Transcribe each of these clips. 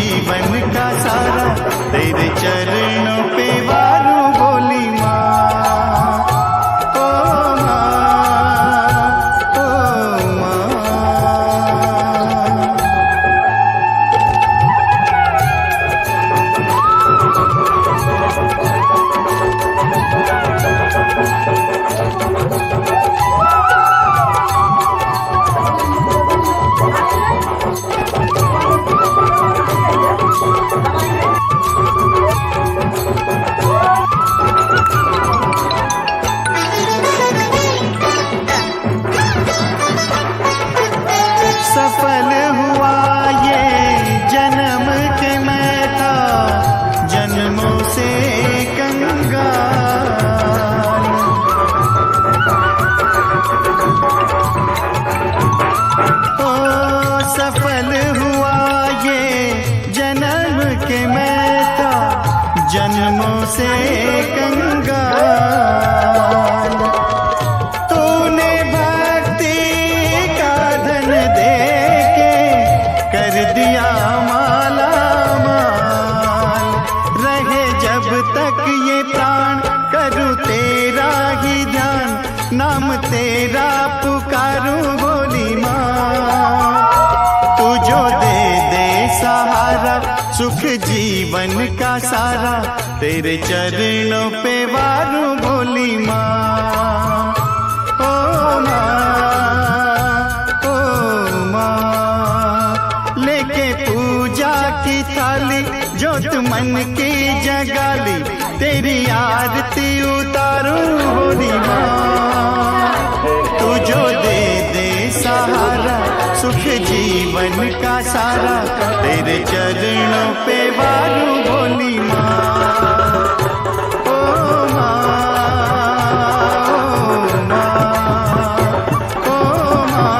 जीवन का सारा तेरे चरणों पे वारू बोली माँ। ओ माँ, ओ माँ। सफल हुआ ये जन्म के मैं था जन्मों से कंगाल। ओ सफल हुआ ये जन्म के मैं था जन्मों से कंगाल। तूने भक्ति का धन दे के कर दिया माला माल। रहे जब तक ये प्राण करूँ तेरा ही ध्यान, नाम तेरा पुकारूं बोली माँ। तू जो दे दे सहारा सुख जीवन का सारा तेरे चरणों पे वारूं बोली माँ। ओ माँ, ओ माँ। लेके पूजा की थाली जोत मन की जगाली तेरी आरती उतारूं बोली माँ। तू जो दे दे सहारा सुख जीवन का सारा तेरे चरणों पे वारूं बोली माँ। ओ माँ, ओ माँ, ओ माँ।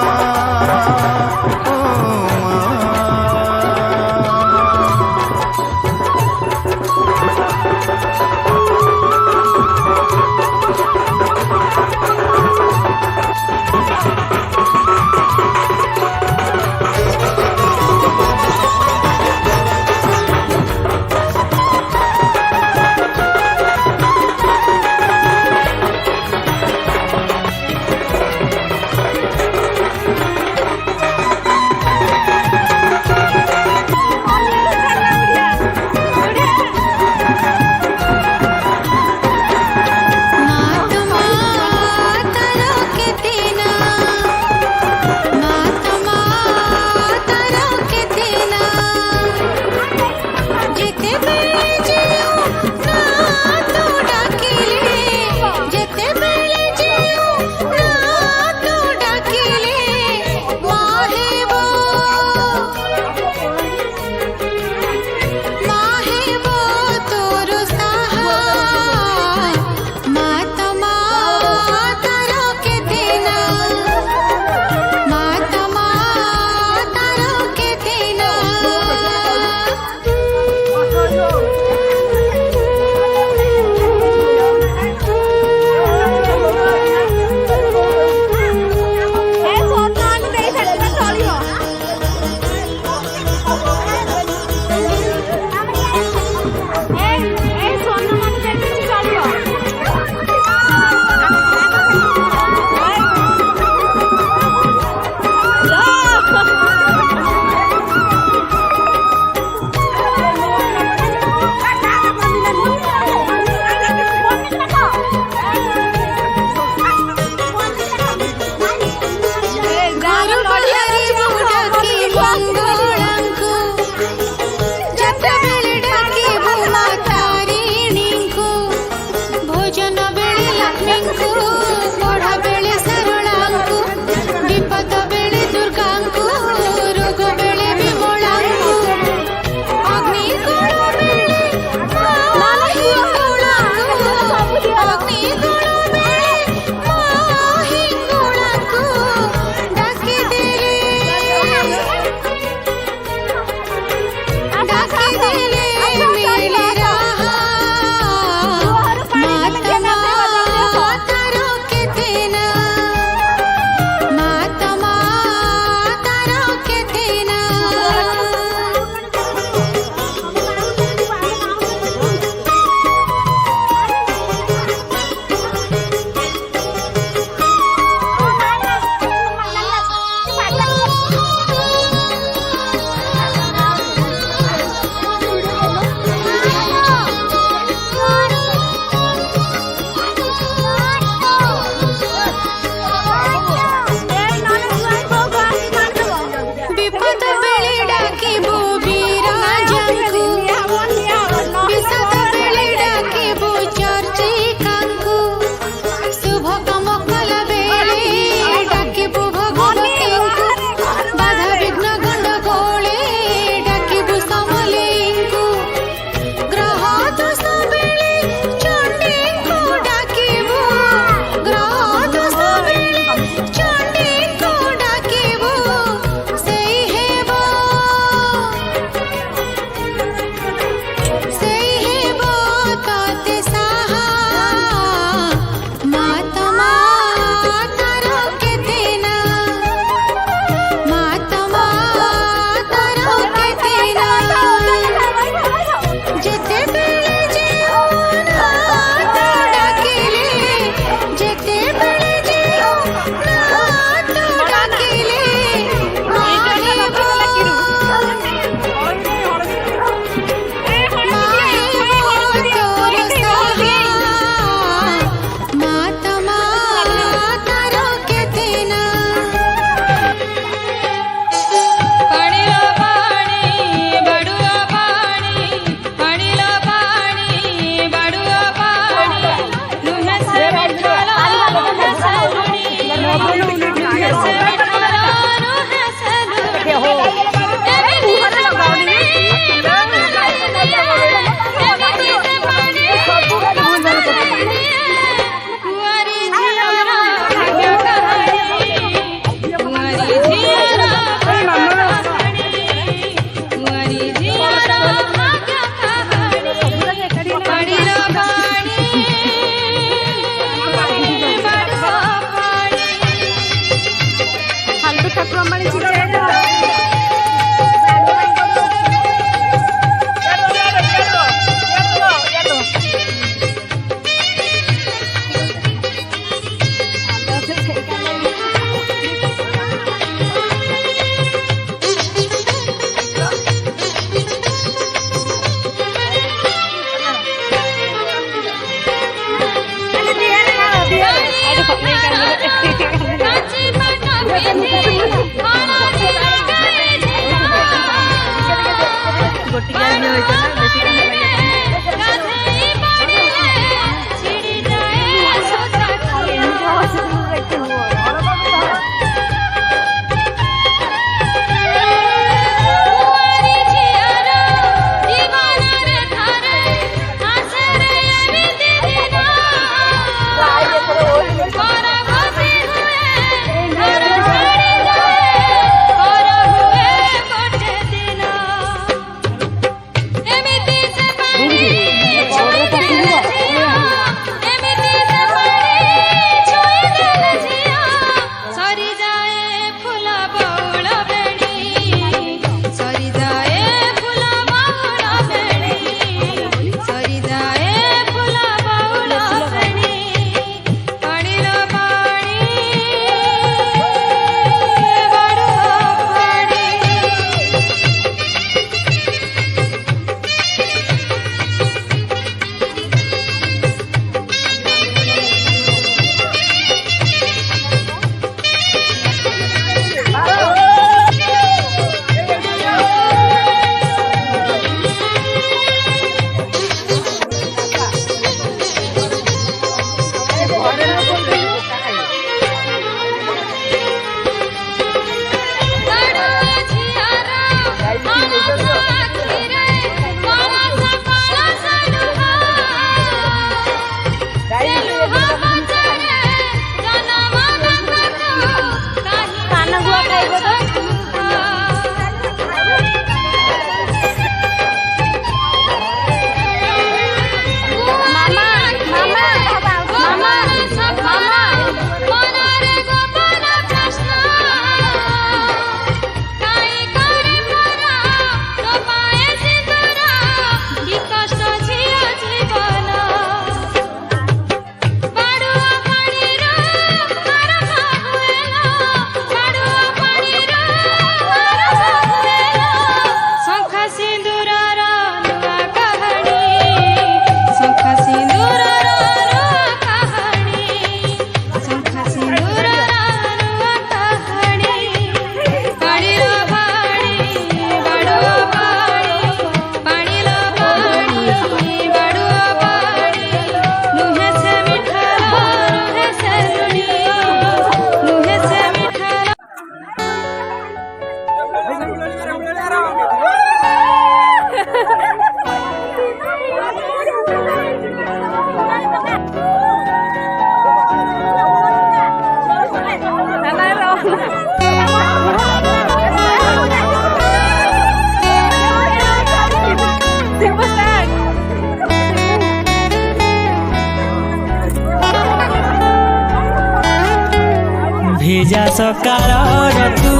भेजा सकार तू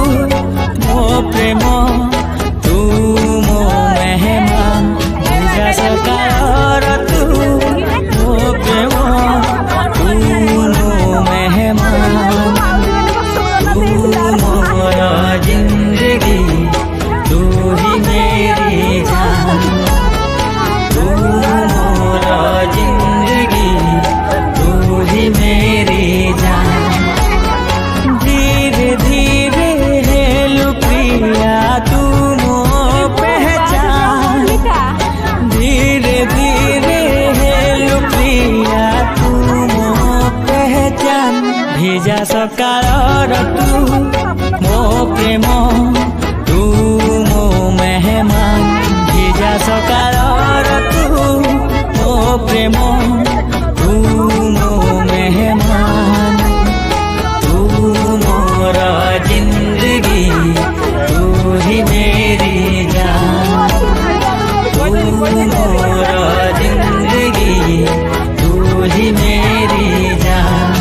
मो प्रेम तू मो मेहमान भेजा सकार तू मो प्रेम तू मो मेहमान तू मोर जिंदगी तू ही मेरी जान तू मोर जिंदगी तू ही मेरी जान धीरे धीरे हेलु प्रिया तू मो पहचान धीरे धीरे हेलु प्रिया तू मो पहचान भेजा सकार तू मो प्रेम तू मो मेहमान भेजा सकार तू मो प्रेम तू मो मेहमान मोर जिंदगी तू ही मेरी जान तू मोर जिंदगी तू ही मेरी जान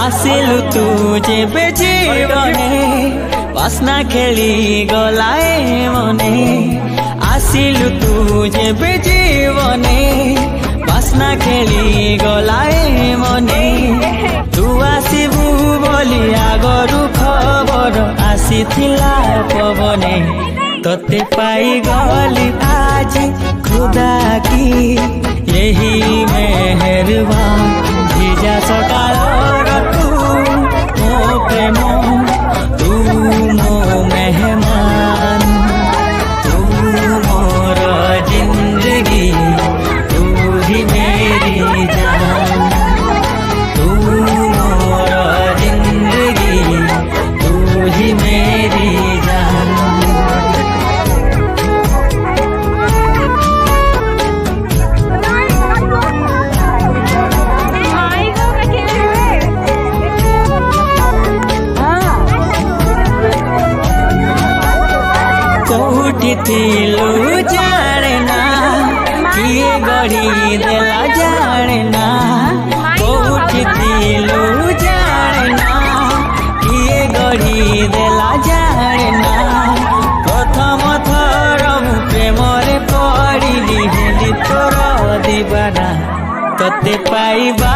आसिलु तू जेबे जीवने वासना खेली गलाए मने आसिलु तू जेबे जीवने वासना खेली गलाए मने तू आसिबु बोली आगरु खबर आसीथिला पवने तोते पाई गली आज खुदा की यही मेहरबान भिजा सकाल तू मो प्रेम तू मो मेहमान तू मोर जिंदगी तू ही मेरी जान तू मोर जिंदगी तू ही मेरी जान कौटी थिलु जाने ना किए गढ़ी देला जाने ना कौटी थिलु जाने ना किए गढ़ी देला जाने ना प्रथम थर मु प्रेमरे पड़िली हेली तोर दीवाना तोते पाइबा